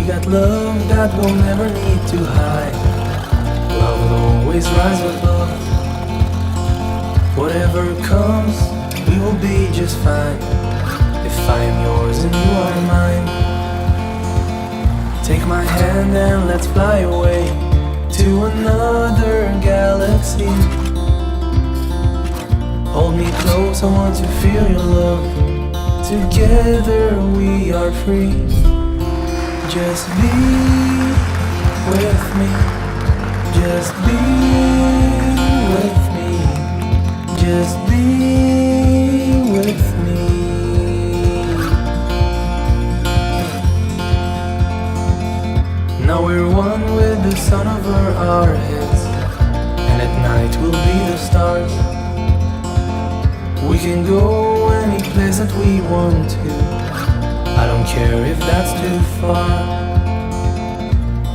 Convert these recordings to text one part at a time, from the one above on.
got love that we'll never need to hide. Love will always rise above. Whatever comes, we will be just fine. If I am yours and you are mine. Take my hand and let's fly away to another galaxy. Hold me close, I want to feel your love. Together we are free. Just be with me. Just be with me. Just be with me. Now we're one with the sun over our heads, and at night we'll be the stars. We can go any place that we want to. I don't care if that's too far.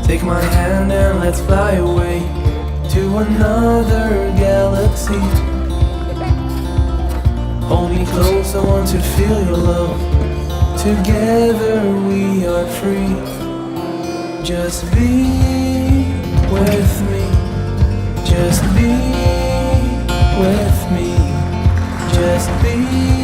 Take my hand and let's fly away to another galaxy. Hold me close, I want to feel your love. Together we are free. Just be with me. Just be with me. Just be